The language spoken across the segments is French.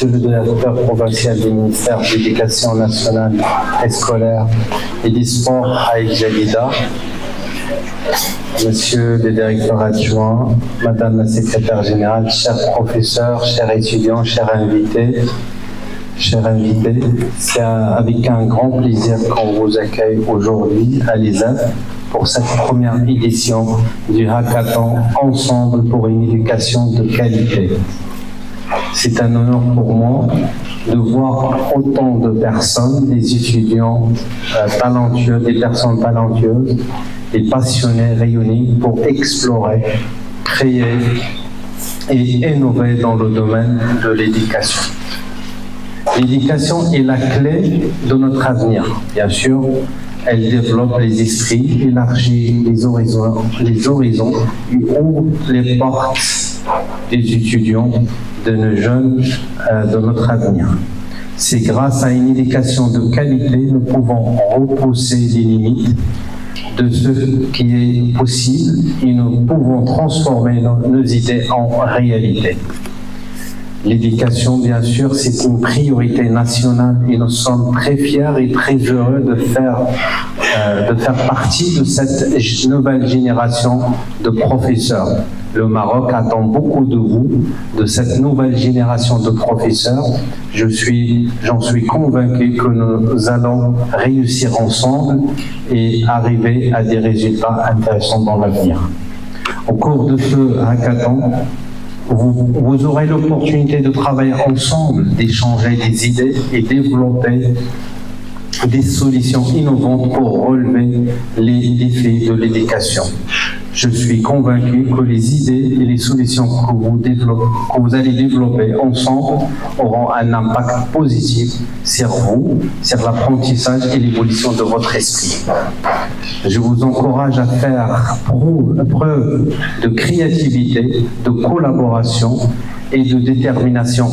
Monsieur le directeur provincial du ministère de l'Éducation nationale et scolaire et des sports à El Jadida, Monsieur le directeur adjoint, Madame la secrétaire générale, chers professeurs, chers étudiants, chers invités, c'est avec un grand plaisir qu'on vous accueille aujourd'hui à l'ESAF pour cette première édition du hackathon Ensemble pour une éducation de qualité. C'est un honneur pour moi de voir autant de personnes, des étudiants talentueux, des personnes talentueuses, des passionnés réunis pour explorer, créer et innover dans le domaine de l'éducation. L'éducation est la clé de notre avenir. Bien sûr, elle développe les esprits, élargit les horizons et ouvre les portes des étudiants, de nos jeunes, de notre avenir. C'est grâce à une éducation de qualité que nous pouvons repousser les limites de ce qui est possible et nous pouvons transformer nos idées en réalité. L'éducation, bien sûr, c'est une priorité nationale et nous sommes très fiers et très heureux de faire partie de cette nouvelle génération de professeurs. Le Maroc attend beaucoup de vous, de cette nouvelle génération de professeurs. J'en suis convaincu que nous allons réussir ensemble et arriver à des résultats intéressants dans l'avenir. Au cours de ce hackathon, vous aurez l'opportunité de travailler ensemble, d'échanger des idées et développer des solutions innovantes pour relever les défis de l'éducation. Je suis convaincu que les idées et les solutions que vous allez développer ensemble auront un impact positif sur vous, sur l'apprentissage et l'évolution de votre esprit. Je vous encourage à faire preuve de créativité, de collaboration et de détermination.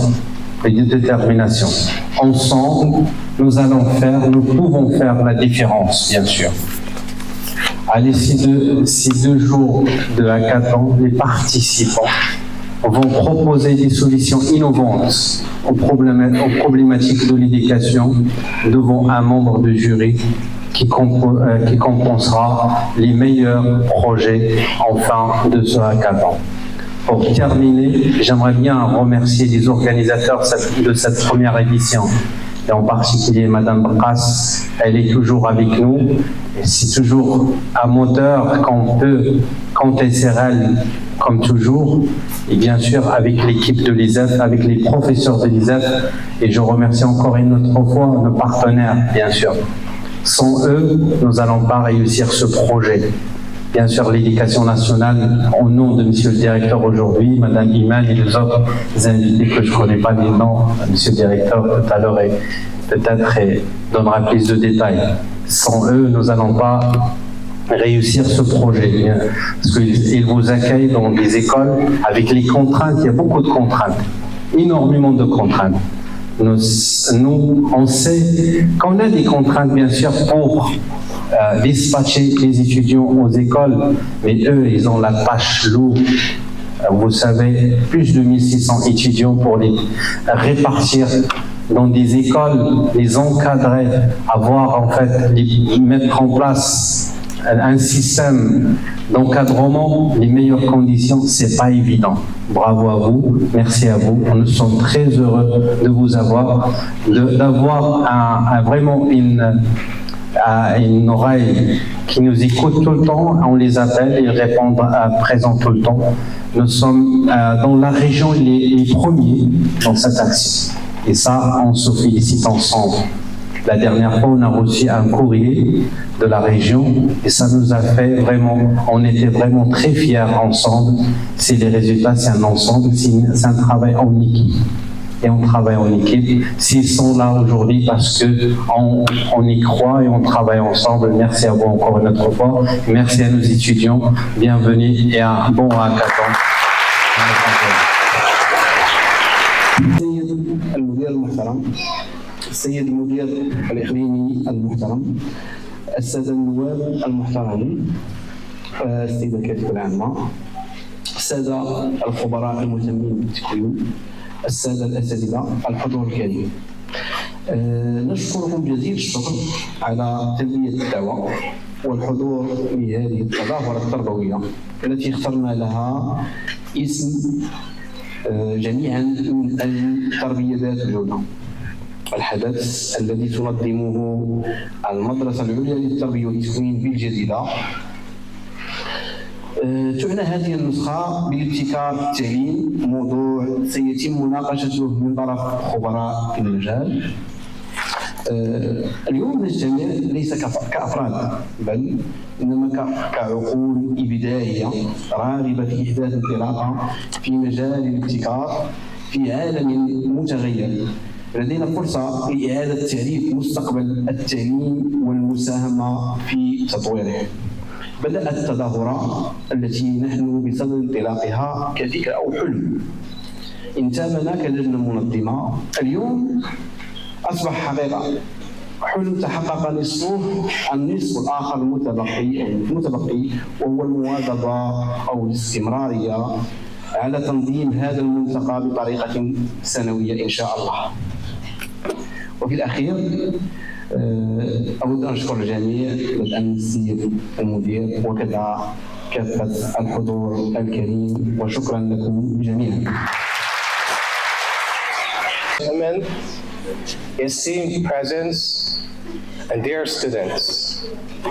Ensemble, nous pouvons faire la différence, bien sûr. À l'issue de ces 2 jours de hackathon, les participants vont proposer des solutions innovantes aux problématiques de l'éducation devant un membre du jury qui compensera les meilleurs projets en fin de ce hackathon. Pour terminer, j'aimerais bien remercier les organisateurs de cette première édition, et en particulier Madame Brass. Elle est toujours avec nous. C'est toujours un moteur qu'on peut compter sur elle, comme toujours. Et bien sûr, avec l'équipe de l'ESAF, avec les professeurs de l'ESAF. Et je remercie encore une autre fois nos partenaires, bien sûr. Sans eux, nous n'allons pas réussir ce projet. Bien sûr, l'éducation nationale, au nom de Monsieur le Directeur aujourd'hui, Madame Iman et les autres invités que je ne connais pas les noms, Monsieur le Directeur tout à l'heure peut-être donnera plus de détails. Sans eux, nous n'allons pas réussir ce projet, parce qu'ils vous accueillent dans des écoles avec les contraintes. Il y a beaucoup de contraintes, énormément de contraintes. Nous, on sait qu'on a des contraintes, bien sûr, pour dispatcher les étudiants aux écoles, mais eux, ils ont la tâche lourde. Vous savez, plus de 1600 étudiants pour les répartir dans des écoles, les encadrer, mettre en place un système d'encadrement, les meilleures conditions, c'est pas évident. Bravo à vous, merci à vous. Nous sommes très heureux de vous avoir, d'avoir vraiment une oreille qui nous écoute tout le temps. On les appelle, ils répondent présent tout le temps. Nous sommes dans la région les premiers dans cette action. Et ça, on se félicite ensemble. La dernière fois, on a reçu un courrier de la région et ça nous a fait vraiment, on était vraiment très fiers ensemble. C'est les résultats, c'est un ensemble, c'est un travail en équipe. Et on travaille en équipe. S'ils sont là aujourd'hui parce qu'on y croit et on travaille ensemble, merci à vous encore une autre fois. Merci à nos étudiants. Bienvenue et un bon hackathon. السيد المدير الإقليمي المحترم، السادة النواب المحترمين، السيدة الكاتبة العامة، السادة الخبراء المهتمين بالتكوين، السادة الأساتذة الحضور الكريم. نشكركم جزيل الشكر على تلبية الدعوة والحضور لهذه التظاهرة التربوية التي اخترنا لها اسم جميعا من التربية ذات الجودة. الحدث الذي تنظمه المدرسة العليا للتربية والتكوين بالجزيرة. تعنى هذه النسخة بابتكار التعليم، موضوع سيتم مناقشته من طرف خبراء المجال. اليوم نجتمع ليس كأفراد بل إنما كعقول إبداعية راغبة في إحداث انطلاقة في مجال الابتكار في عالم متغير. لدينا فرصة لإعادة تعريف مستقبل التعليم والمساهمة في تطويره. بدأت التظاهرة التي نحن بصدد انطلاقها كفكرة أو حلم انتابنا كلجنة منظمة. اليوم أصبح حقيقة، حلم تحقق نصفه، النصف الآخر المتبقي وهو المواظبة أو الاستمرارية على تنظيم هذا الملتقى بطريقة سنوية إن شاء الله. وفي الأخير أود أن أشكر الجميع، بدءا من السيد المدير وكذا كافة الحضور الكريم، وشكرا لكم جميعا. Esteemed presence and dear students,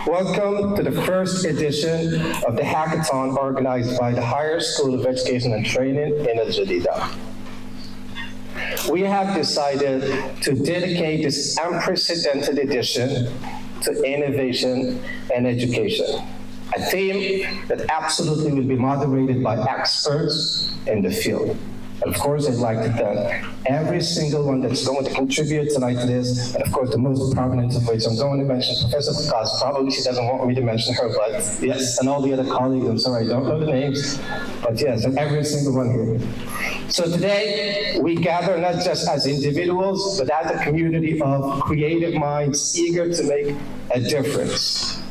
welcome to the first edition of the hackathon organized by the Higher School of Education and Training in Al Jadida. We have decided to dedicate this unprecedented edition to innovation and education, a theme that absolutely will be moderated by experts in the field. And of course, I'd like to thank every single one that's going to contribute tonight to this, and of course, the most prominent of which I'm going to mention Professor Bukas. Probably she doesn't want me to mention her, but yes, and all the other colleagues. I'm sorry, I don't know the names, but yes, and every single one here. So today, we gather not just as individuals, but as a community of creative minds eager to make a difference.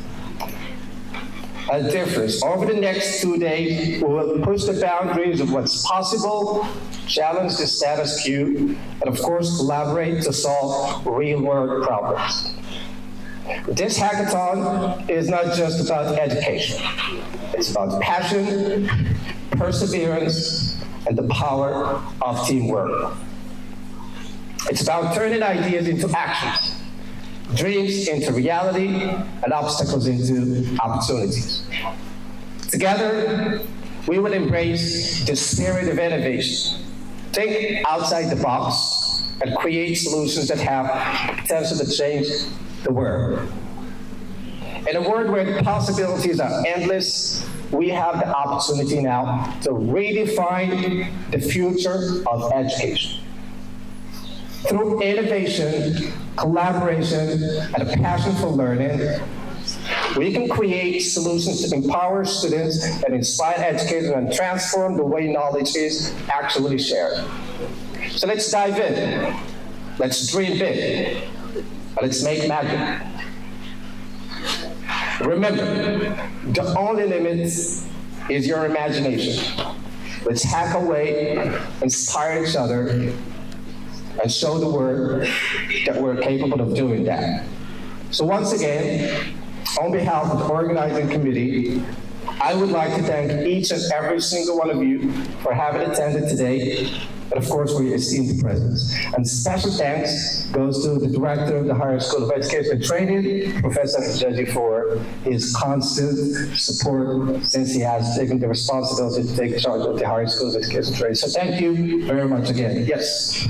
Over the next 2 days, we will push the boundaries of what's possible, challenge the status quo, and of course, collaborate to solve real-world problems. This hackathon is not just about education. It's about passion, perseverance, and the power of teamwork. It's about turning ideas into actions, dreams into reality, and obstacles into opportunities. Together, we will embrace the spirit of innovation, think outside the box, and create solutions that have potential to change the world. In a world where possibilities are endless, we have the opportunity now to redefine the future of education. Through innovation, collaboration, and a passion for learning, we can create solutions to empower students and inspire educators and transform the way knowledge is actually shared. So let's dive in. Let's dream big. Let's make magic. Remember, the only limit is your imagination. Let's hack away, inspire each other, and show the world that we're capable of doing that. So once again, on behalf of the organizing committee, I would like to thank each and every single one of you for having attended today, and of course for your esteemed presence. And special thanks goes to the director of the Higher School of Education and Training, Professor Jaji, for his constant support since he has taken the responsibility to take charge of the Higher School of Education and Training. So thank you very much again. Yes.